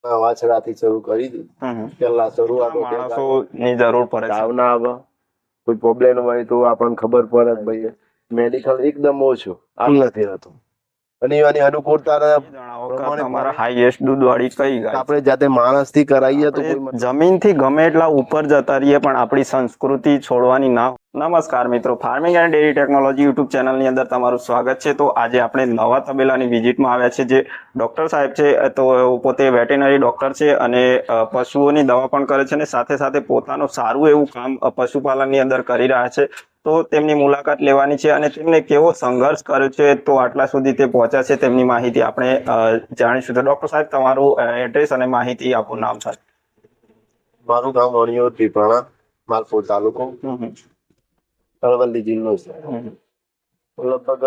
વાછડાથી શરૂ કરી હતી. પેલા શરૂઆત માણસોની જરૂર પડે છે. તાવ ના આવે, કોઈ પ્રોબ્લેમ હોય તો આપણને ખબર પડે કે ભાઈ મેડિકલ એકદમ ઓછું આમ નથી રહેતું. અને એની અનુકૂળતા જણાવો કે તમારા હાઈએસ્ટ દૂધ વાળી કઈ ગાય? આપણે જાતે માણસ થી કરાવીએ તો જમીન થી ગમે એટલા ઉપર જતા રહીએ પણ આપણી સંસ્કૃતિ છોડવાની ના. નમસ્કાર મિત્રો, farming and dairy technology YouTube ચેનલની અંદર તમારું સ્વાગત છે. તો આજે આપણે નવા તબેલાની વિઝિટમાં આવ્યા છે. જે ડોક્ટર સાહેબ છે તો પોતે વેટેનરી ડોક્ટર છે અને પશુઓની દવા પણ કરે છે અને સાથે સાથે પોતાનું સારું એવું કામ પશુપાલનની અંદર કરી રહ્યા છે. તો તેમની મુલાકાત લેવાની છે અને તેમને કેવો સંઘર્ષ કર્યો છે તો આટલા સુધી તે પહોંચ્યા છે તેમની માહિતી આપણે જાણીશું. તો ડોક્ટર સાહેબ તમારું એડ્રેસ અને માહિતી આપો. નામ સાહેબ? મારું ગામ વણિયોર પીપળા, માલપુર તાલુકો, અરવલ્લી જિલ્લો છે. લગભગ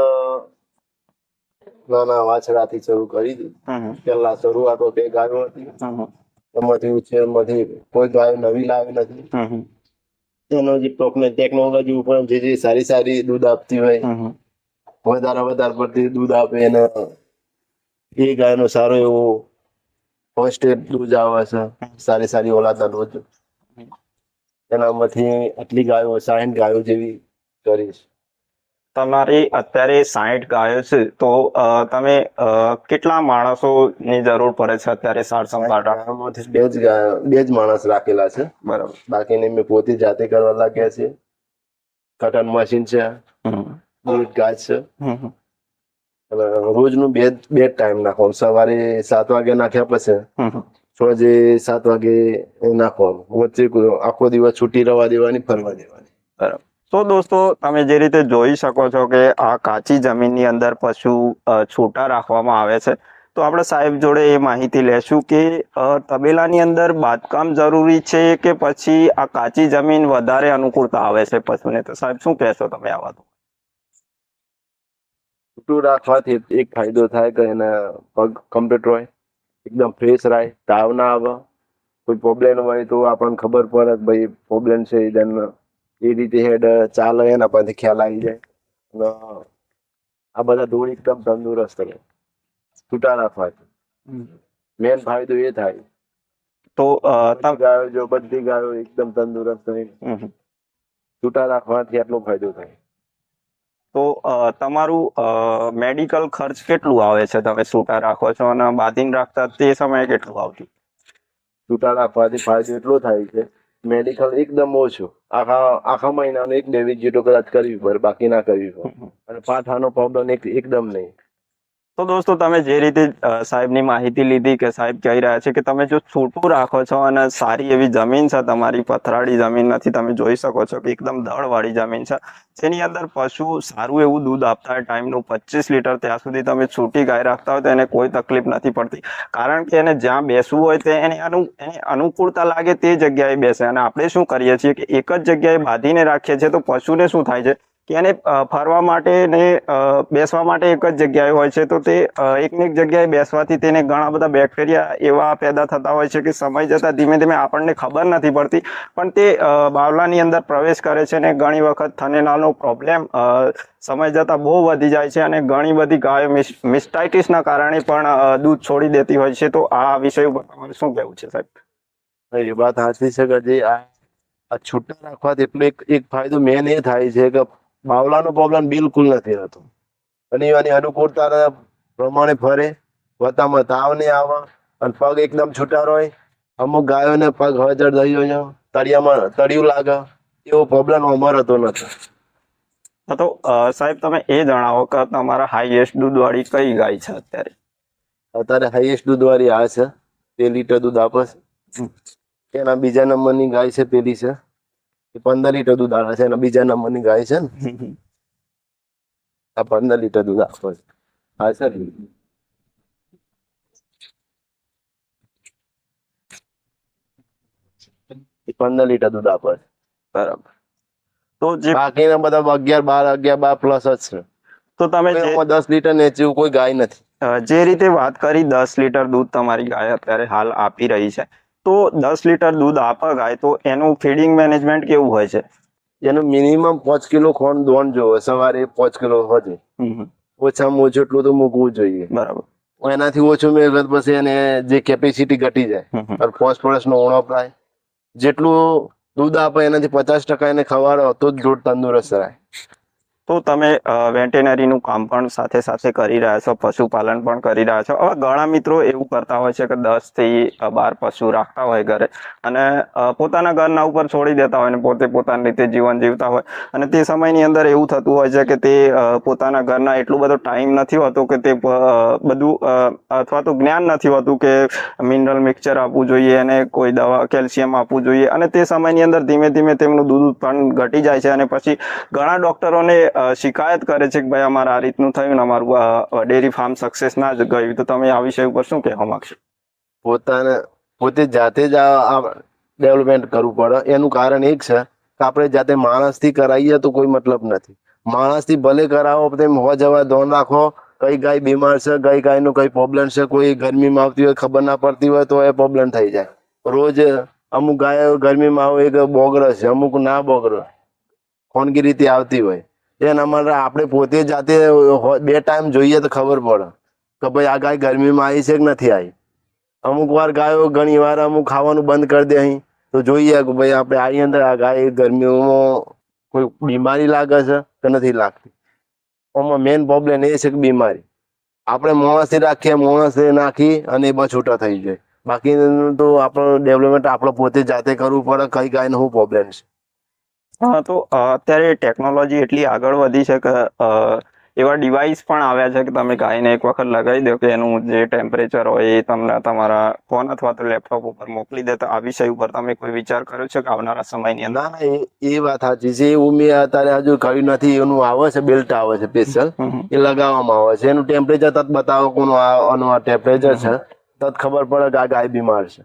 નાના વાછડાથી શરૂ કરી હતી. પેલા શરૂઆત 2 ગાયો હતી. એમાંથી ઉછેરમાંથી કોઈ ગાય નવી લાવી નથી. એનો જે ટેકનોલોજી ઉપર જે સારી દૂધ આપતી હોય, વધારે પડતી દૂધ આપે અને એ ગાયનો સારો એવો ફર્સ્ટ દૂધ આવે છે, સારી ઓલાદના દૂધ. એનામાંથી આટલી ગાયો 60 ગાયો જેવી કરીશ. તમારી અત્યારે 60 ગાયો છે તો તમે કેટલા માણસોની જરૂર પડે છે અત્યારે સાર સંભાળ રાખવામાંથી? બે જ માણસ રાખેલા છે. બરાબર. બાકીને મેં પોતે જાતે કરવા લાગ્યા છે. કટન મશીન છે, દૂધ ગાય છે. રોજનું બે ટાઈમ નાખવાનું. સવારે 7 વાગે નાખ્યા પછી સાંજે 7 વાગે નાખવાનું. વચ્ચે આખો દિવસ છૂટી રવા દેવાની, ફરવા દેવાની. બરાબર. તો દોસ્તો તમે જે રીતે જોઈ શકો છો કે આ કાચી જમીનની અંદર પશુ છૂટા રાખવામાં આવે છે. તો આપણે સાહેબ જોડે એ માહિતી લેશું કે તબેલાની અંદર બાંધકામ જરૂરી છે કે પછી આ કાચી જમીન વધારે અનુકૂળતા આવે છે પશુને? તો સાહેબ શું કહેશો તમે આ વાત? છૂટું રાખવાથી એક ફાયદો થાય કે એના પગ કમ્પ્લીટ હોય, એકદમ ફ્રેશ રહે, તાવ ના આવે. કોઈ પ્રોબ્લેમ હોય તો આપણને ખબર પડે કે ભાઈ પ્રોબ્લેમ છે. એ રીતે હેડ ચાલે, એના પરથી ખ્યાલ આવી જાય. આ બધા દૂધ એકદમ તંદુરસ્ત રહે છૂટા રાખવાથી. મેન ફાયદો એ થાય. તો બધી ગાયો એકદમ તંદુરસ્ત રહે છૂટા રાખવાથી આટલો ફાયદો થાય. તો તમારું મેડિકલ ખર્ચ કેટલું આવે છે તમે છૂટા રાખો છો અને બાંધીને રાખતા તે સમયે કેટલું આવતું? છૂટા રાખવાથી ફાયદો એટલો થાય છે, મેડિકલ એકદમ ઓછું. આખા મહિનાનો 1-2 વીક જેટલો કદાચ કરવી પડે, બાકી ના કરવી પડે. અને પાઠાનો પ્રોબ્લેમ એકદમ નહીં. તો દોસ્તો તમે જે રીતે સાહેબની માહિતી લીધી કે સાહેબ કહી રહ્યા છે કે તમે જો છૂટું રાખો છો અને સારી એવી જમીન છે, તમારી પથરાળી જમીન નથી, તમે જોઈ શકો છો કે એકદમ દળવાળી જમીન છે જેની અંદર પશુ સારું એવું દૂધ આપતા હોય, ટાઈમનું 25 લીટર, ત્યાં સુધી તમે છૂટી ગાય રાખતા હોય તો એને કોઈ તકલીફ નથી પડતી. કારણ કે એને જ્યાં બેસવું હોય તે એને અનુકૂળતા લાગે તે જગ્યાએ બેસે. અને આપણે શું કરીએ છીએ કે એક જ જગ્યાએ બાંધીને રાખીએ છીએ તો પશુને શું થાય છે કે એને ફરવા માટે ને બેસવા માટે એક જ જગ્યાએ હોય છે. તો તે એકને એક જગ્યાએ બેસવાથી તેને ઘણા બધા બેક્ટેરિયા એવા પેદા થતા હોય છે કે સમય જતાં ધીમે ધીમે આપણને ખબર નથી પડતી પણ તે બાવલાની અંદર પ્રવેશ કરે છે અને ઘણી વખત થનેલાનો પ્રોબ્લેમ સમય જતાં બહુ વધી જાય છે અને ઘણી બધી ગાયો મિસ્ટાઇટિસના કારણે પણ દૂધ છોડી દેતી હોય છે. તો આ વિષય ઉપર તમારે શું કહેવું છે સાહેબ? એ વાત સાચી છે કે જે આ છૂટા રાખવાથી એટલો એક ફાયદો મેન એ થાય છે કે બાવલાનો પ્રોબ્લેમ બિલકુલ નથી રહેતો. અને એની અનુકૂળતા પ્રમાણે ફરે, વતામાં તાવ નહીં આવે અને પગ એકદમ છૂટા હોય. અમુક ગાયોને પગ હળદર થઈ હોય, તળિયામાં તળિયું લાગે, એવો પ્રોબ્લેમ અમારો તો નથી. તો સાહેબ તમે એ જણાવો કે તમારા હાઈએસ્ટ દૂધવાળી કઈ ગાય છે અત્યારે? અત્યારે હાઈએસ્ટ દૂધવાળી આ છે, 13 લીટર દૂધ આપે છે. એના બીજા નંબરની ગાય છે, પેલી છે, એ 15 લીટર દૂધ આપે છે. એના બીજા નંબરની ગાય છે ને, આ 15 લીટર દૂધ આપે છે. હા સર, એ 15 લીટર દૂધ આપે છે. બરાબર. તો જે બાકીના બધા 11-12 પ્લસ જ છે. તો તમે 10 લીટર ને જેવું કોઈ ગાય નથી. જે રીતે વાત કરી 10 લીટર દૂધ તમારી ગાય અત્યારે હાલ આપી રહી છે, તો 10 લીટર દૂધ આપે ગાય તો એનું ફીડિંગ મેનેજમેન્ટ કેવું હોય છે? એનું મિનિમમ 5 કિલો દોણ જોવે. સવારે 5 કિલો હોય, ઓછામાં ઓછું એટલું તો મૂકવું જોઈએ. બરાબર. એનાથી ઓછું મેળવે પછી એને જે કેપેસિટી ઘટી જાય, ફોસ્ફરસ નો ઉણપ થાય. જેટલું દૂધ આપે એનાથી 50% એને ખવાડો તો જ દૂધ તંદુરસ્ત રહે. તો તમે વેટેનરીનું કામ પણ સાથે સાથે કરી રહ્યા છો, પશુપાલન પણ કરી રહ્યા છો. હવે ઘણા મિત્રો એવું કરતા હોય છે કે 10 થી 12 પશુ રાખતા હોય ઘરે અને પોતાના ઘરના ઉપર છોડી દેતા હોય ને પોતે પોતાની રીતે જીવન જીવતા હોય, અને તે સમયની અંદર એવું થતું હોય છે કે તે પોતાના ઘરના એટલું બધો ટાઈમ નથી હોતો કે તે બધું અથવા તો જ્ઞાન નથી હોતું કે મિનરલ મિક્સચર આપવું જોઈએ અને કોઈ દવા કેલ્શિયમ આપવું જોઈએ, અને તે સમયની અંદર ધીમે ધીમે તેમનું દૂધ ઉત્પાદન ઘટી જાય છે અને પછી ઘણા ડોક્ટરોને શિકાયત કરે છે કે ભાઈ અમારે આ રીતનું થયું ને અમારું ડેરી ફાર્મ સક્સેસ ના જ ગયું. તો તમે આ વિષય ઉપર શું કહેવા માંગશો? પોતે જાતે જ ડેવલપમેન્ટ કરવું પડે. એનું કારણ એક છે કે આપણે જાતે માણસથી કરાવીએ તો કોઈ મતલબ નથી. માણસથી ભલે કરાવો, તેમ હો જવા ધોન રાખો. કઈ ગાય બીમાર છે, કઈ ગાયનું કઈ પ્રોબ્લેમ છે, કોઈ ગરમીમાં આવતી હોય ખબર ના પડતી હોય તો એ પ્રોબ્લેમ થઈ જાય. રોજ અમુક ગાયો ગરમીમાં આવે એક બોગર છે, અમુક ના બોગર ખોનગીરીથી આવતી હોય. એના માટે આપણે પોતે જાતે 2 ટાઈમ જોઈએ તો ખબર પડે કે ભાઈ આ ગાય ગરમીમાં આવી છે કે નથી આવી. અમુક વાર ગાયો ઘણી વાર અમુક ખાવાનું બંધ કરી દે અહીં તો જોઈએ કે ભાઈ આપણે આની અંદર આ ગાય ગરમીમાં કોઈ બીમારી લાગે છે કે નથી લાગતી. આમાં મેઇન પ્રોબ્લેમ એ છે કે બીમારી આપણે માણસથી રાખીએ, માણસે નાખી અને એ બસ છૂટા થઈ જાય. બાકી તો આપણો ડેવલપમેન્ટ આપણે પોતે જાતે કરવું પડે. કઈ ગાયનો શું પ્રોબ્લેમ છે. હા, તો અત્યારે ટેકનોલોજી એટલી આગળ વધી છે કે એવા ડિવાઇસ પણ આવ્યા છે કે તમે ગાયને એક વખત લગાવી દો કે એનું જે ટેમ્પરેચર હોય એ તમને તમારા ફોન અથવા તો લેપટોપ ઉપર મોકલી દે. તો આ વિષય ઉપર તમે કોઈ વિચાર કર્યો છે કે આવનારા સમયની અંદર? ના, એ વાત સાચી છે. એવું મેં અત્યારે હજુ કર્યું નથી. એનું આવે છે, બેલ્ટ આવે છે સ્પેશિયલ, એ લગાવવામાં આવે છે. એનું ટેમ્પરેચર તત બતાવો કોનું આ ટેમ્પરેચર છે, તત ખબર પડે કે આ ગાય બીમાર છે.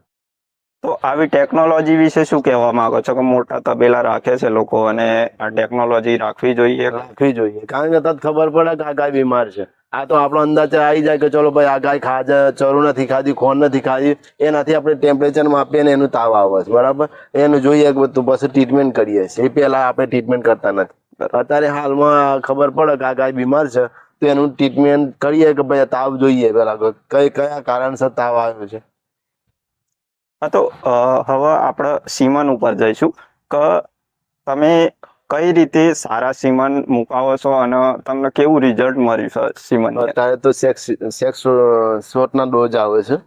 તો આવી ટેકનોલોજી વિશે શું કહેવા માંગો છો કે મોટા તબેલા રાખે છે લોકો અને આ ટેકનોલોજી રાખવી જોઈએ? રાખવી જોઈએ, કારણ કે તત ખબર પડે કે આ ગાય બીમાર છે. આ તો આપણો અંદાજ આવી જાય કે ચલો ભાઈ આ ગાય ખાજે ચરું નથી ખાધી, ખોન નથી ખાધી, એનાથી આપણે ટેમ્પરેચર માપીએ ને એનું તાવ આવે છે, બરાબર. એનું જોઈએ કે પછી ટ્રીટમેન્ટ કરીએ છીએ. એ પહેલા આપણે ટ્રીટમેન્ટ કરતા નથી. અત્યારે હાલમાં ખબર પડે કે આ ગાય બીમાર છે તો એનું ટ્રીટમેન્ટ કરીએ કે ભાઈ તાવ જોઈએ પેલા કયા કારણસર તાવ આવ્યો છે. હા, તો હવે આપણે સીમન ઉપર જઈશું કે તમે કઈ રીતે સારા સીમન મુકાવો છો અને તમને કેવું રિઝલ્ટ મળ્યું છે સીમન? અત્યારે તો સેક્સ શોટના ડોઝ આવે છે,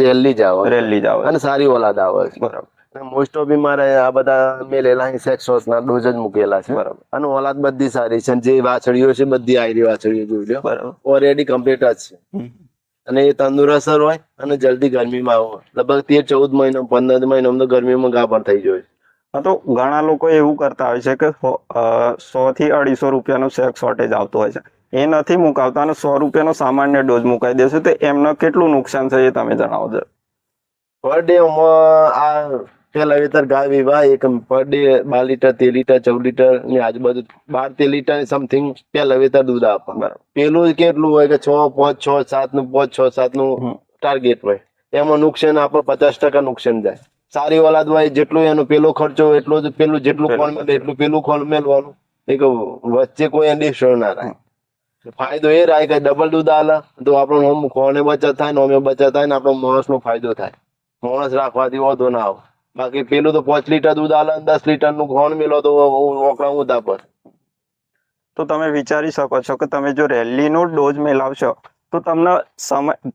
રેલી જ આવે, રેલી જ આવે અને સારી ઓલાદ આવે છે. બરાબર. મોસ્ટ ઓફ મારે આ બધા મેલેલા સેક્સ શોટના ડોઝ જ મૂકેલા છે. બરાબર. અને ઓલાદ બધી સારી છે. જે વાછડીઓ છે બધી આયરી વાછડીઓ જોઈ લો, બરાબર. ઓલરેડી કમ્પ્લીટ જ છે. અને એ તંદુરસ્ત હોય અને જલ્દી ગરમીમાં આવે. લગભગ 13-14 મહિનો 15 મહિનો તો ગરમીમાં ગાભણ થઈ જાય. હા, તો ઘણા લોકો એવું કરતા હોય છે કે 100 થી 250 રૂપિયાનું સેક્સ શોર્ટેજ આવતું હોય છે, એ નથી મુકાવતા અને 100 રૂપિયાનો સામાન્ય ડોઝ મુકાઈ દેશે. તો એમને કેટલું નુકસાન છે એ તમે જણાવો છો. પર ડે આ પેલા વેતર ગાય વિવાહ એક per day 12 litre 13 litre 14 litre ની આજુબાજુ 12-13 લીટર સમથિંગ પેલા વેતર દૂધ આપે. પેલું કેટલું હોય કે 6, 5, 6, 7 નું 5, 6, 7 નું ટાર્ગેટ હોય. એમાં નુકસાન આપણે 50% નુકસાન જાય. સારી ઓલાદ હોય જેટલું એનો પેલો ખર્ચો એટલો જ પેલું જેટલું ખોળ મળે એટલું પેલું ખોળ મેળવાનું. એક વચ્ચે કોઈ એડિશન ના રહે. ફાયદો એ રહે કે ડબલ દૂધ આલે તો આપણો ખોળને બચત થાય ને અમે બચત થાય ને આપણો માણસનો ફાયદો થાય. માણસ રાખવાથી વાંધો ના આવે. બાકી પેલું તો 5 લીટર દૂધ આલે 10 લીટર નું ખોણ મેલો તો ઓકળા ઊંધા પર. તો તમે વિચારી શકો છો કે તમે જો રેલીનો ડોઝ મેળવશો તો તમને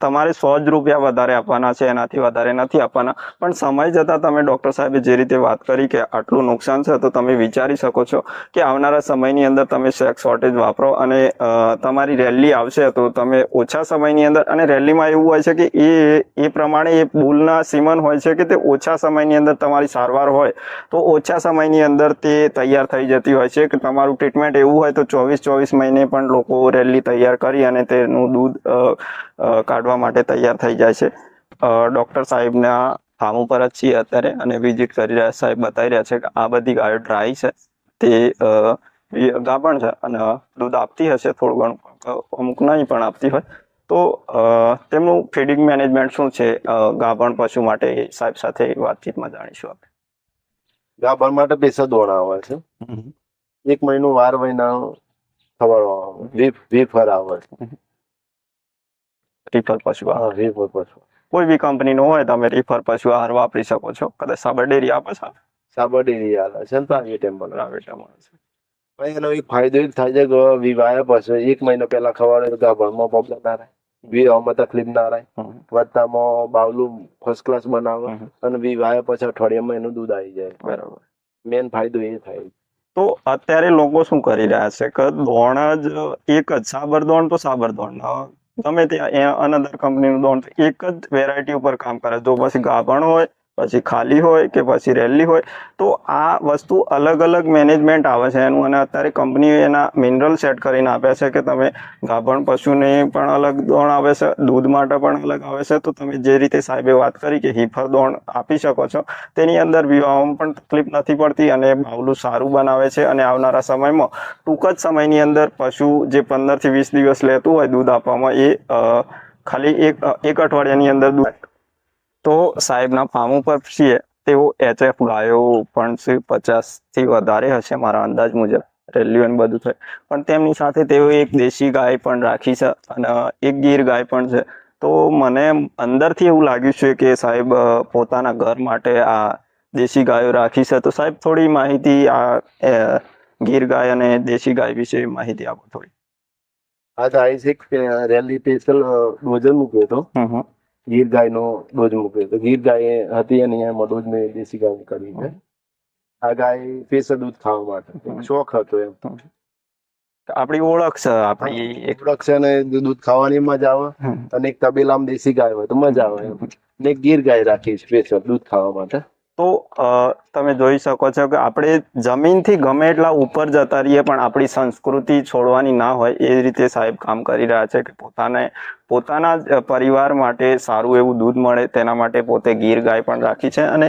તમારે 100 જ રૂપિયા વધારે આપવાના છે, એનાથી વધારે નથી આપવાના. પણ સમય જતાં તમે ડૉક્ટર સાહેબે જે રીતે વાત કરી કે આટલું નુકસાન છે, તો તમે વિચારી શકો છો કે આવનારા સમયની અંદર તમે સેક્સ શોર્ટેજ વાપરો અને તમારી રેલી આવશે તો તમે ઓછા સમયની અંદર, અને રેલીમાં એવું હોય છે કે એ પ્રમાણે એ બુલના સીમન હોય છે કે તે ઓછા સમયની અંદર તમારી સારવાર હોય તો ઓછા સમયની અંદર તે તૈયાર થઈ જતી હોય છે. કે તમારું ટ્રીટમેન્ટ એવું હોય તો 24 મહિને પણ લોકો રેલી તૈયાર કરી અને તેનું દૂધ કાઢવા માટે તૈયાર થઈ જાય છે. ડૉક્ટર સાહેબના ફાર્મ ઉપર જ છીએ અત્યારે અને વિઝિટ કરી રહ્યા, સાહેબ બતાવી રહ્યા છે કે આ બધી ગાયો ડ્રાય છે, તે ગાભણ છે અને દૂધ આપતી હશે થોડું ઘણું, અમુક નહીં પણ આપતી હોય. તો તેમનું ફીડિંગ મેનેજમેન્ટ શું છે ગાભણ પશુ માટે, સાહેબ સાથે વાતચીતમાં જાણીશું આપણે. ગાભણ માટે પેસા દોણા આવે છે. 1 મહિનો વાર મહિના ખવડાવવા વીફર આવે છે. રીફર પશુ આહાર? રીફર પશુ કોઈ બી કંપનીનો હોય તમે રીફર પશુ આહાર વાપરી શકો છો. કદાચ સાબર ડેરી આપે છે? સાબર ડેરી હાલે છે ને પ્રાઇવેટ એમ બોલે. પ્રાઇવેટ એનો એક ફાયદો એ થાય છે કે વિવાહ પછી 1 મહિનો પહેલા ખવડાવે તો ગાભણમાં પ્રોબ્લેમ ના રહે, વિવાહમાં તકલીફ ના રહે, વત્તામાં બાવલું ફર્સ્ટ ક્લાસ બનાવે અને વિવાહ પછી અઠવાડિયામાં એનું દૂધ આવી જાય. બરાબર. મેન ફાયદો એ થાય. તો અત્યારે લોકો શું કરી રહ્યા છે કે દોણ જ એક જ સાબર દોણ તો સાબર દોણ, ગમે તે અનધર કંપનીનું દોણ એક જ વેરાયટી ઉપર કામ કરે. જો પછી ગાભણ હોય, પછી ખાલી હોય કે પછી રેલી હોય, તો આ વસ્તુ અલગ અલગ મેનેજમેન્ટ આવે છે એનું. અને અત્યારે કંપનીઓ એના મિનરલ સેટ કરીને આપ્યા છે કે તમે ગાભણ પશુને પણ અલગ દોણ આવે છે, દૂધ માટે પણ અલગ આવે છે. તો તમે જે રીતે સાહેબે વાત કરી કે હીફર દોણ આપી શકો છો, તેની અંદર વિવાહમાં પણ તકલીફ નથી પડતી અને બાવલું સારું બનાવે છે. અને આવનારા સમયમાં ટૂંક જ સમયની અંદર પશુ જે 15 થી 20 દિવસ લેતું હોય દૂધ આપવામાં, એ ખાલી એક અઠવાડિયાની અંદર દૂધ. તો સાહેબના ફાર્મ ઉપર છીએ તેઓ HF ગાયો પણ 50 થી વધારે હશે મારા અંદાજ મુજબ, રેલ્યુન બધું થાય. પણ તેમની સાથે તેઓ એક દેશી ગાય પણ રાખી છે અને એક ગીર ગાય પણ છે. તો મને અંદરથી એવું લાગ્યું છે કે સાહેબ પોતાના ઘર માટે આ દેશી ગાયો રાખી છે. તો સાહેબ થોડી માહિતી આ ગીર ગાય અને દેશી ગાય વિશે માહિતી આપો થોડી. આ તો આઈસેક રેલી સ્પેશિયલ ડોઝર મૂક્યો હતો. ગીર ગાયનો ડોઝ મૂક્યો હતો. ગીર ગાય હતી અને એમાં ડોઝ મેં દેશી ગાય કરી છે. આ ગાય સ્પેશિયલ દૂધ ખાવા માટે શોખ હતો એમ. આપણી ઓળખ છે, આપણી એક ઓળખ છે ને દૂધ ખાવાની મજા આવે. અને એક તબેલામાં દેશી ગાય હોય તો મજા આવે એમ. ને એક ગીર ગાય રાખી સ્પેશિયલ દૂધ ખાવા માટે. તો તમે જોઈ શકો છો કે આપણે જમીનથી ગમે એટલા ઉપર જતા રહીએ પણ આપણી સંસ્કૃતિ છોડવાની ના હોય, એ રીતે સાહેબ કામ કરી રહ્યા છે કે પોતાના જ પરિવાર માટે સારું એવું દૂધ મળે તેના માટે પોતે ગીર ગાય પણ રાખી છે. અને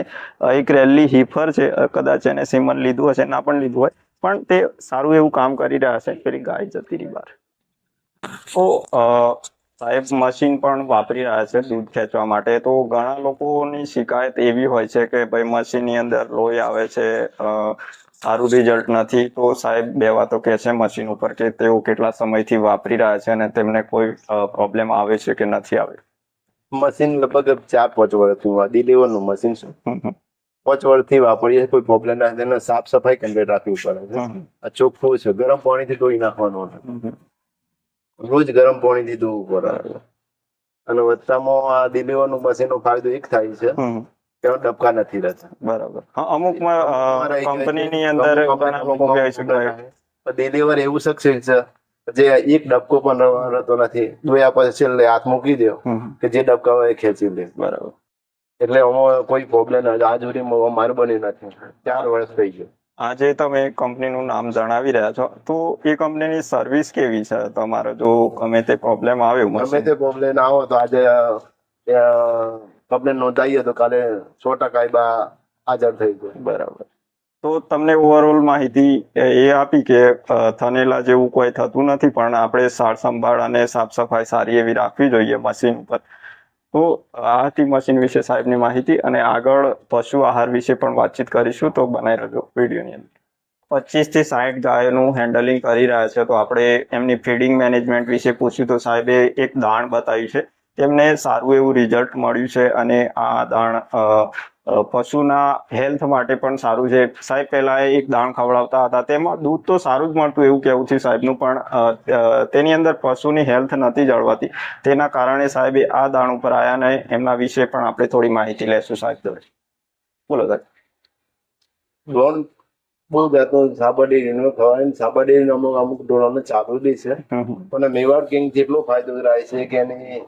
એક રેલી હીફર છે, કદાચ એને સિમન લીધું હશે, ના પણ લીધું હોય, પણ તે સારું એવું કામ કરી રહ્યા છે. પેલી ગાય જતી રહી બહાર. તો સાહેબ મશીન પણ વાપરી રહ્યા છે દૂધ ખેંચવા માટે. તો ઘણા લોકોની શિકાયત એવી હોય છે કે ભાઈ મશીનની અંદર લોહી આવે છે, સારું રિઝલ્ટ નથી. તો સાહેબ બે વાતો કહે છે મશીન ઉપર કે તેઓ કેટલા સમયથી વાપરી રહ્યા છે અને તેમને કોઈ પ્રોબ્લેમ આવે છે કે નથી આવે. મશીન લગભગ 4-5 વર્ષથી ડિલિવરનું મશીન છે. 5 વર્ષથી વાપરીએ, કોઈ પ્રોબ્લેમ ના. તેને સાફ સફાઈ કમ્પ્લીટ રાખવી પડે છે. આ ચોખ્ખું છે, ગરમ પાણીથી ધોઈ નાખવાનું. રોજ ગરમ પાણીથી ધોવું પડે. અને વત્તામાં આ ડિલિવરનું મશીનનો ફાયદો એક થાય છે કે ડબકા નથી રહેતા. બરાબર. અમુકમાં કંપનીની અંદર ઘણા લોકો કહે છે કે ડિલિવર એવું સક્સેસ છે જે એક ડબકો પણ રહેતો નથી. ધોયા પછી છેલ્લે હાથ મૂકી દો કે જે ડબકા હોય એ ખેંચી લે. બરાબર. એટલે આમાં કોઈ પ્રોબ્લેમ નથી. આ સુધી મારું બન્યું નથી. 4 વર્ષ થઈ ગયું. આજે તમે કંપનીનું નામ જણાવી રહ્યા છો, તો એ કંપનીની સર્વિસ કેવી છે? તમારો જો ગમે તે પ્રોબ્લેમ આવ્યો, ગમે તે પ્રોબ્લેમ આવો તો આજે પ્રોબ્લેમ નોંધાઈએ તો કાલે 100% હાજર થઈ જાય. બરાબર. તો તમને ઓવરઓલ માહિતી એ આપી કે થનેલા જેવું કોઈ થતું નથી, પણ આપણે સાર સંભાળ અને સાફ સફાઈ સારી એવી રાખવી જોઈએ મશીન ઉપર. તો આ હતી મશીન વિશે સાહેબની માહિતી. અને આગળ પશુ આહાર વિશે પણ વાતચીત કરીશું, તો બનાવી રહેજો વિડીયોની અંદર. 25 થી 60 ગાયોનું હેન્ડલિંગ કરી રહ્યા છે. તો આપણે એમની ફીડિંગ મેનેજમેન્ટ વિશે પૂછ્યું તો સાહેબે એક દાણ બતાવ્યું છે. તેમને સારું એવું રિઝલ્ટ મળ્યું છે અને આ દાણ પશુના હેલ્થ માટે પણ સારું છે. સાહેબ પહેલા એક દાણ ખવડાવતા હતા, તેમાં દૂધ તો સારું જ મળતું એવું કહેવું છે સાહેબનું, પણ તેની અંદર પશુની હેલ્થ નથી જળવાતી. તેના કારણે સાહેબે આ દાણ ઉપર આવ્યા અને એમના વિશે પણ આપણે થોડી માહિતી લેશું. સાહેબ બોલો સાહેબ. લોન બહુ જાતનો સાબર ડેરીનો ખવાય. સાબર ડેરીનો અમુક ઢોરોને ચાલુ બી છે. પણ મેવાડ કિંગ જેટલો ફાયદો થાય છે કે એની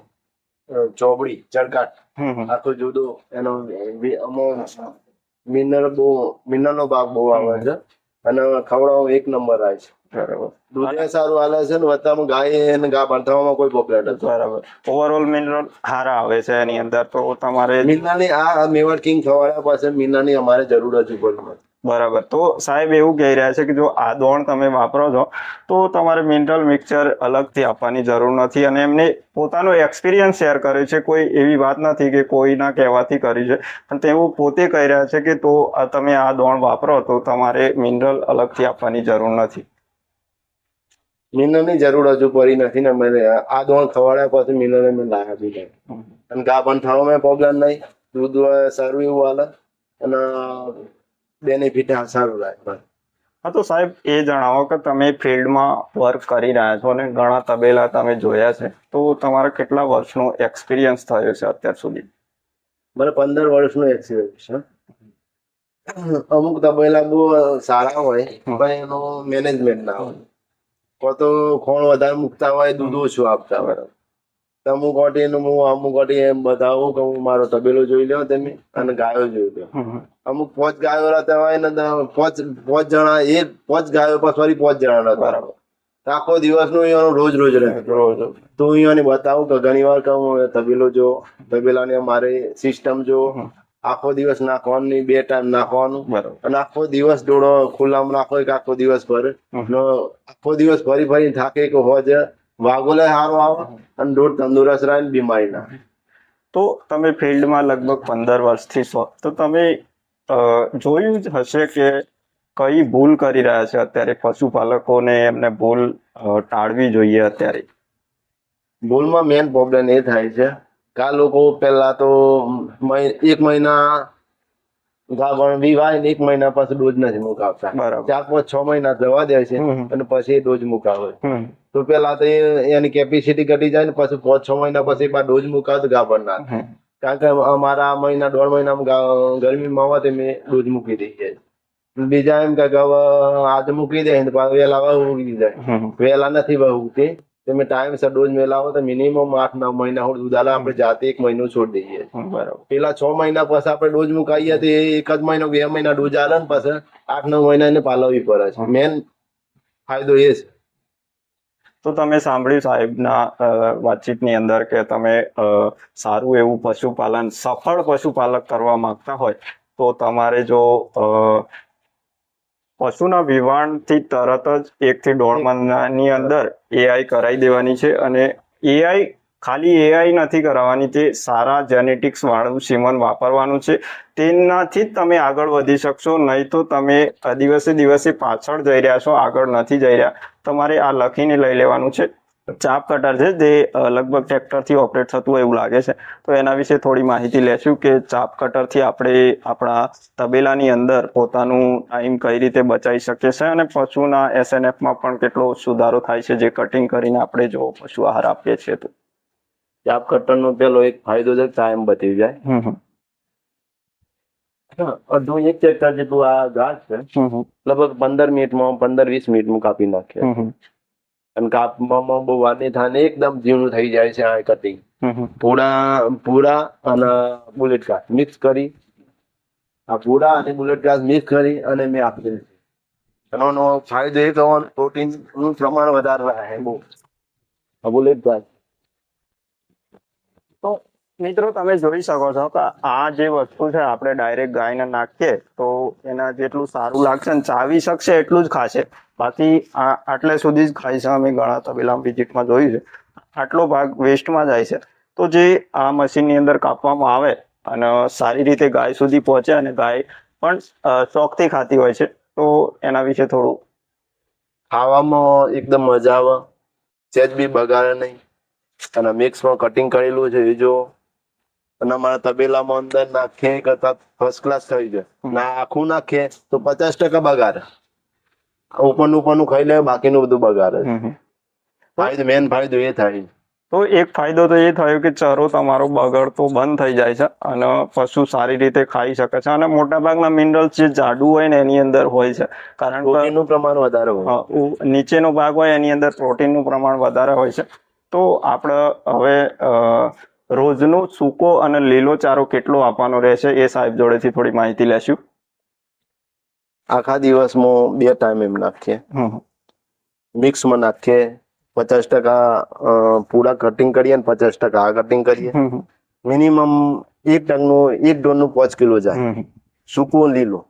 ચોબડી ચડકાટ આખું જુદું. એનો મિનરલનો ભાગ બહુ આવે છે અને ખવડાવવામાં 1 નંબર આવે છે. બરાબર. દૂધ સારું હાલે છે ને વત્તામાં ગાય અને ગા બાંધવામાં કોઈ પ્રોબ્લેમ નથી. બરાબર. ઓવરઓલ મિનરલ સારા આવે છે એની અંદર. તો તમારે મીનાની આ મેવાડ કિંગ ખવાડ્યા પાસે મીનાની અમારે જરૂર જ નથી. બરાબર. તો સાહેબ એવું કહી રહ્યા છે કે જો આ દોણ તમે વાપરો છો તો તમારે મિનરલ મિક્સચર અલગથી આપવાની જરૂર નથી. અને એમને પોતાનો એક્સપિરિયન્સ શેર કર્યો છે. કોઈ એવી વાત નથી કે કોઈના કહેવાથી કરી છે, પણ તેઓ પોતે કહી રહ્યા છે કે તો તમે આ દોણ વાપરો તો તમારે મિનરલ અલગથી આપવાની જરૂર નથી. મિનરની જરૂર હજુ પડી નથી ને મેં આ દોણ ખવડાવ્યા પછી મિનર મેં લાયા બી નહીં. અને ગા પણ થવામાં પ્રોબ્લેમ નહીં, દૂધ સારું એવું હાલે અને બેનિફિટ સારું લાગે. હા, તો સાહેબ એ જણાવો કે તમે ફિલ્ડમાં વર્ક કરી રહ્યા છો અને ઘણા તબેલા તમે જોયા છે, તો તમારા કેટલા વર્ષનો એક્સપિરિયન્સ થયો છે અત્યાર સુધી? મને 15 વર્ષનો એક્સપિરિયન્સ છે. અમુક તબેલા બહુ સારા હોય પણ એનો મેનેજમેન્ટ ના હોય, કો તો ખોણ વધારે મૂકતા હોય, દૂધ ઓછું આપતા હોય. અમુક વાટી એમ બતાવું કે હું મારો તબેલો જોઈ લો તમે અને ગાયો જોઈ લો. અમુક 5 ગાયો રહેતા હોય ને 5 જણા, એ 5 ગાયો પર ફરી 5 જણા રહેતા હોય. આખો દિવસનું એનો રોજ રહે. તો હું એને બતાવું કે ઘણી વાર કહું તબેલો જો, તબેલાની મારે સિસ્ટમ જો, આખો દિવસ નાખવાનું નહીં, 2 ટાઈમ નાખવાનું અને આખો દિવસ ડોળો ખુલ્લામાં નાખો કે આખો દિવસ ભરે, આખો દિવસ ફરી થાકે કે હોજ વાગોલે સારો આવે અને દોડ તંદુરસ્ત રહે ને બીમારી ના. તો તમે ફિલ્ડમાં લગભગ 15 વર્ષથી છો, તો તમે જોયું જ હશે કે કઈ ભૂલ કરી રહ્યા છે અત્યારે પશુપાલકોને, એમને ભૂલ ટાળવી જોઈએ અત્યારે? ભૂલમાં મેન પ્રોબ્લેમ એ થાય છે કે આ લોકો પહેલા તો 1 મહિના ગાભણ વિવાય ને 1 મહિના પછી ડોઝ નથી મુકાવતા. 4-5-6 મહિના દવા દે છે અને પછી ડોઝ મુકાવે. તો પેલા તો એની કેપેસિટી ઘટી જાય ને પછી 5-6 મહિના પછી ડોઝ મુકાવે ગાભણ ના. કારણ કે અમારા 1-1.5 મહિનામાં ગરમીમાં આવે તો મેં ડોઝ મૂકી દઈએ. બીજા એમ કે આજે મૂકી દે વહેલા ઉગી જાય, વહેલા નથી ઉગતી. તમે ટાઈમસર ડોઝ મેલાવો તો મિનિમમ 8-9 મહિના દૂધ આલે. આપણે જાતે 1 મહિનો છોડી દઈએ. પેલા 6 મહિના પછી આપણે ડોઝ મુકાઈએ તો 1 જ મહિનો 2 મહિના ડોઝ આલે ને પછી 8-9 મહિના એને પાલવવી પડે છે. મેન ફાયદો એ છે. તો તમે સાંભળ્યું સાહેબના વાતચીતની અંદર કે તમે સારું એવું પશુપાલન, સફળ પશુપાલક કરવા માંગતા હોય તો તમારે જો પશુના વિવાણથી તરત જ 1 થી 1.5 મહિનાની અંદર એઆઈ કરાવી દેવાની છે. અને એઆઈ ખાલી એઆઈ નથી કરાવવાની, તે સારા જેનેટિક્સ વાળું સીમન વાપરવાનું છે. તેનાથી જ તમે આગળ વધી શકશો, નહીં તો તમે દિવસે પાછળ જઈ રહ્યા છો, આગળ નથી જઈ રહ્યા. તમારે આ લખીને લઈ લેવાનું છે. ચાપ કટર છે જે લગભગ ટ્રેક્ટરથી ઓપરેટ થતું હોય એવું લાગે છે, તો એના વિશે થોડી માહિતી લેશું કે ચાપ કટરથી આપણે આપણા તબેલાની અંદર પોતાનું ટાઈમ કઈ રીતે બચાવી શકીએ છીએ અને પશુના એસએનએફમાં પણ કેટલો સુધારો થાય છે જે કટિંગ કરીને આપણે જો પશુ આહાર આપીએ છીએ. તો ચાપ કટરનો પેલો એક ફાયદો છે, ટાઈમ બચી જાય. અડધું 1 ટ્રેક્ટર જેટલું આ ઘાસ છે લગભગ 15-20 મિનિટમાં કાપી નાખીએ. અને કાપવામાં બહુ વાર નહીં થાય ને એકદમ ઝીણું થઈ જાય છે આ કટિંગ. પૂડા અને બુલેટ ઘાસ મિક્સ કરી, આ પૂડા અને બુલેટ ઘાસ મિક્સ કરી અને મેં આપેલ છે. એનો ફાયદો એ થવાનો પ્રોટીનનું પ્રમાણ વધારે રહે બહુ આ બુલેટ ઘાસ. તો મિત્રો તમે જોઈ શકો છો કે આ જે વસ્તુ છે આપણે ડાયરેક્ટ ગાયને નાખીએ તો એના જેટલું સારું લાગશે ને ચાવી શકશે એટલું જ ખાશે. બાકી આટલે સુધી જ ખાય છે. અમે ઘણા તબેલા વિઝિટમાં જોયું છે, આટલો ભાગ વેસ્ટમાં જાય છે. તો જે આ મશીનની અંદર કાપવામાં આવે અને સારી રીતે ગાય સુધી પહોંચે અને ગાય પણ શોખથી ખાતી હોય છે, તો એના વિશે થોડું. ખાવામાં એકદમ મજા આવે, સેજ બી બગાડે નહીં. અને મિક્સમાં કટિંગ કરેલું છે એ જો, અને અમારા તબેલામાં અંદર નાખીએ કરતા ફર્સ્ટ ક્લાસ થઈ જાય. ના આખું નાખીએ તો 50% બગાડે, ઉપરનું ખાઈ લે, બાકીનું બધું બગાડે. મેન ફાયદો એ થાય. તો એક ફાયદો તો એ થયો કે ચરો તમારો બગડતો બંધ થઈ જાય છે અને પશુ સારી રીતે ખાઈ શકે છે. અને મોટાભાગના મિનરલ્સ જે જાડું હોય ને એની અંદર હોય છે, કારણ કે પ્રોટીનનું પ્રમાણ વધારે હોય. નીચેનો ભાગ હોય એની અંદર પ્રોટીનનું પ્રમાણ વધારે હોય છે. તો આપણે હવે રોજનો સૂકો અને લીલો ચારો કેટલો આપવાનો રહેશે એ સાહેબ જોડેથી થોડી માહિતી લેશું. આખા દિવસમાં 2 ટાઈમ એમ નાખીએ, મિક્સમાં નાખીએ. 50% પૂરા કટિંગ કરીએ ને 50% આ કટિંગ કરીએ. મિનિમમ 1 ટનનું 1 ડોનનું 5 કિલો જાય, સૂકું લીલો.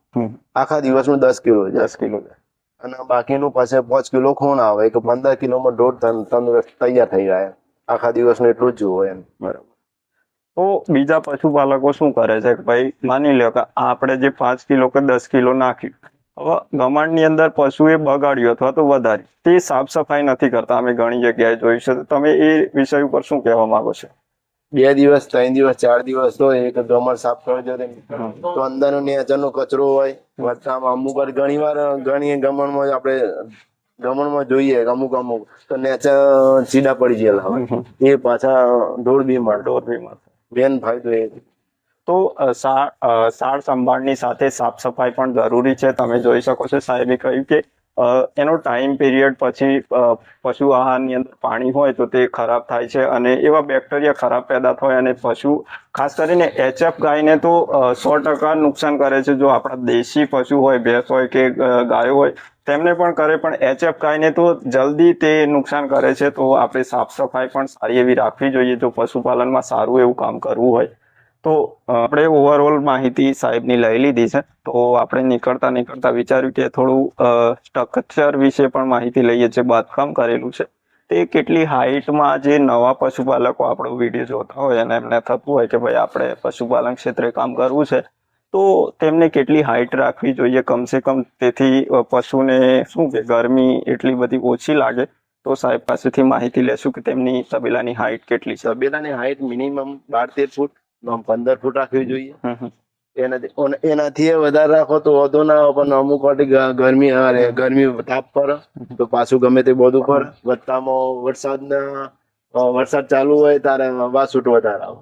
આખા દિવસનું 10 કિલો જાય. અને બાકીનું પાસે 5 કિલો ખોણ આવે કે 15 કિલોમાં દોઢ તંદુરસ્ત તૈયાર થઈ જાય. આખા દિવસનું એટલું જ જોવો એમ. બરાબર. તો બીજા પશુપાલકો શું કરે છે કે ભાઈ માની લો કે આપણે જે 5 કિલો કે 10 કિલો નાખ્યું હવે ગમાણની અંદર પશુએ બગાડ્યું અથવા તો વધારી તે સાફ સફાઈ નથી કરતા, અમે ઘણી જગ્યાએ જોયું છે. તો તમે એ વિષય ઉપર શું કહેવા માંગો છો? 2 દિવસ 3 દિવસ 4 દિવસ તો એક ગમણ સાફ કરવો જોઈએ તો અંદરનો નેચરનો કચરો હોય વરસાદમાં અમુક વાર ઘણી ગમણમાં આપણે ગમણમાં જોઈએ અમુક તો નેચર સીડા પડી ગયેલા હોય એ પાછા ઢોર બીમાર મેન ફાયદો એ તો સાળ સંભાળની સાથે સાફ સફાઈ પણ જરૂરી છે. તમે જોઈ શકો છો સાહેબે કહ્યું કે એનો ટાઈમ પીરિયડ પછી પશુ આહારની અંદર પાણી હોય તો તે ખરાબ થાય છે અને એવા બેક્ટેરિયા ખરાબ પેદા થાય અને પશુ ખાસ કરીને HF ગાયને તો 100% નુકસાન કરે છે. જો આપણા દેશી પશુ હોય ભેંસ હોય કે ગાયો હોય તેમને પણ કરે, પણ HF ગાયને તો જલ્દી તે નુકસાન કરે છે. તો આપણે સાફ સફાઈ પણ સારી એવી રાખવી જોઈએ જો પશુપાલનમાં સારું એવું કામ કરવું હોય તો. આપણે ઓવરઓલ માહિતી સાહેબની લઈ લીધી છે, તો આપણે નીકળતા વિચાર્યું કે થોડું સ્ટ્રક્ચર વિશે પણ માહિતી લઈએ. જે બાંધકામ કરેલું છે તે કેટલી હાઈટમાં, જે નવા પશુપાલકો આપણો વિડીયો જોતા હોય અને એમને થતું હોય કે ભાઈ આપણે પશુપાલન ક્ષેત્રે કામ કરવું છે તો તેમને કેટલી હાઈટ રાખવી જોઈએ કમસે કમ, તેથી પશુને શું કે ગરમી એટલી બધી ઓછી લાગે. તો સાહેબ પાસેથી માહિતી લેશું કે તેમની તબેલાની હાઈટ કેટલી છે. તબેલાની હાઈટ મિનિમમ 12-13 ફૂટ 15 ફૂટ રાખવી જોઈએ. એનાથી વધારે રાખો તો વધુ ના હોય, પણ અમુક વાર ગરમી તાપ પર તો પાછું ગમે તે બધું પર વત્તામાં વરસાદ ચાલુ હોય ત્યારે વાસુટ વધારે આવે.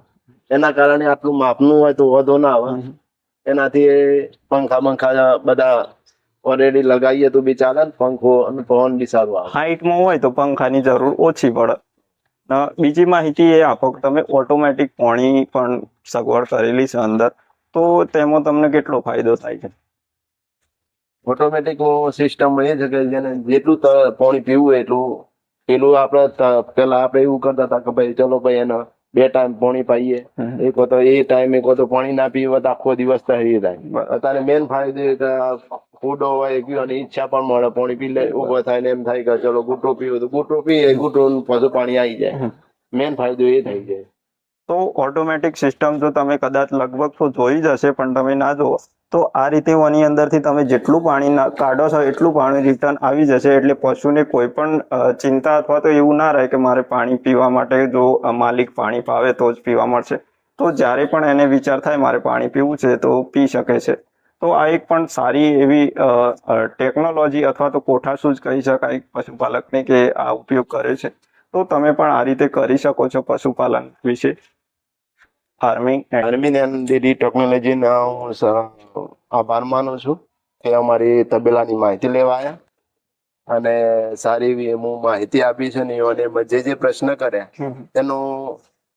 એના કારણે આટલું માપનું હોય તો વધુ ના આવે. એનાથી પંખા બધા ઓલરેડી લગાવીએ તો બી ચાલે, પંખો અને પવન બી સારું આવે. હાઈટમાં હોય તો પંખાની જરૂર ઓછી પડે. બીજી માહિતી એ આપો કે તમે ઓટોમેટિક પાણી પણ સગવડ કરેલી છે અંદર, તો તેમાં તમને કેટલો ફાયદો થાય છે? ઓટોમેટિક સિસ્ટમ એ છે કે જેને જેટલું પાણી પીવું એટલું પેલું પેલા આપણે એવું કરતા હતા કે ભાઈ ચલો ભાઈ એને 2 ટાઈમ પાણી પાઈએ, એક તો એ ટાઈમે તો પાણી ના પીવે તો આખો દિવસ થઈ જાય. અત્યારે મેન ફાયદો ફૂડો હોય ગયો અને ઈચ્છા પણ મળે પાણી પી લે, ઉભો થાય ને એમ થાય કે ચલો ગુટો પીવો તો ગુટો પીએ, ગુટો પાછું પાણી આવી જાય. મેન ફાયદો એ થઈ જાય. તો ઓટોમેટિક સિસ્ટમ જો તમે કદાચ લગભગ તો જોઈ જ હશે, પણ તમે ના જુઓ તો આ રીતે આની અંદરથી તમે જેટલું પાણી કાઢો છો એટલું પાણી રિટર્ન આવી જશે. એટલે પશુને કોઈ પણ ચિંતા અથવા તો એવું ના રહે કે મારે પાણી પીવા માટે જો માલિક પાણી પાવે તો જ પીવા મળશે. તો જ્યારે પણ એને વિચાર થાય મારે પાણી પીવું છે તો પી શકે છે. તો આ એક પણ સારી એવી ટેકનોલોજી અથવા તો કોઠાસૂઝ કહી શકાય પશુપાલકને કે આ ઉપયોગ કરે છે. તો તમે પણ આ રીતે કરી શકો છો પશુપાલન વિશે. ફાર્મિંગ એન્ડ ડેરી ટેકનોલોજીનો હું આભાર માનું છું કે અમારી તબેલાની માહિતી લેવા આવ્યા અને સારી એવી હું માહિતી આપી છે ને એઓને જે પ્રશ્ન કર્યા તેનો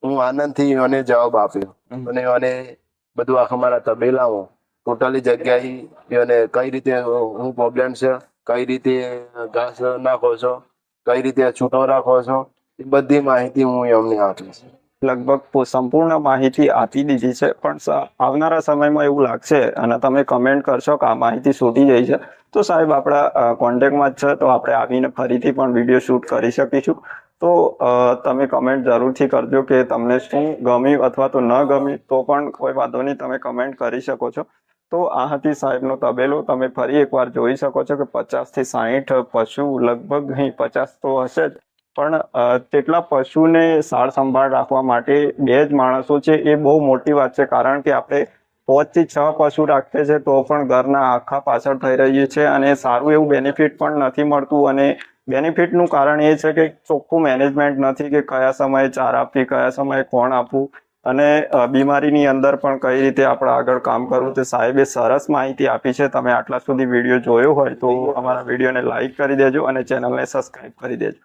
હું આનંદથી એઓને જવાબ આપ્યો. અને એઓને બધું આખા મારા તબેલામાં ટોટલી જગ્યાએ એઓને કઈ રીતે હું પ્રોબ્લેમ છે, કઈ રીતે ઘાસ નાખો છો, કઈ રીતે છૂટો રાખો છો, એ બધી માહિતી હું એમને આપીશ. લગભગ સંપૂર્ણ માહિતી આપી દીધી છે, પણ આવનારા સમયમાં એવું લાગશે અને તમે કમેન્ટ કરશો કે આ માહિતી છૂટી જાય છે તો સાહેબ આપણા કોન્ટેક્ટમાં જ છે, તો આપણે આવીને ફરીથી પણ વિડીયો શૂટ કરી શકીશું. તો તમે કમેન્ટ જરૂરથી કરજો કે તમને શું ગમ્યું અથવા તો ન ગમ્યું, તો પણ કોઈ વાંધો નહીં, તમે કમેન્ટ કરી શકો છો. તો આ હતી સાહેબનો તબેલો. તમે ફરી એકવાર જોઈ શકો છો કે 50 થી 60 પશુ, લગભગ અહીં 50 તો હશે જ, પણ તેટલા પશુને સાર સંભાળ રાખવા માટે 2 જ માણસો છે એ બહુ મોટી વાત છે. કારણ કે આપણે 5 થી 6 પશુ રાખીએ છીએ તો પણ ઘરના આખા પાછળ થઈ રહીએ છીએ અને સારું એવું બેનિફિટ પણ નથી મળતું. અને બેનિફિટનું કારણ એ છે કે ચોખ્ખું મેનેજમેન્ટ નથી કે કયા સમયે ચાર આપવી, કયા સમયે કોણ આપવું, અને બીમારીની અંદર પણ કઈ રીતે આપણે આગળ કામ કરવું. તે સાહેબે સરસ માહિતી આપી છે. તમે આટલા સુધી વિડીયો જોયો હોય તો અમારા વિડીયોને લાઈક કરી દેજો અને ચેનલને સબસ્ક્રાઈબ કરી દેજો.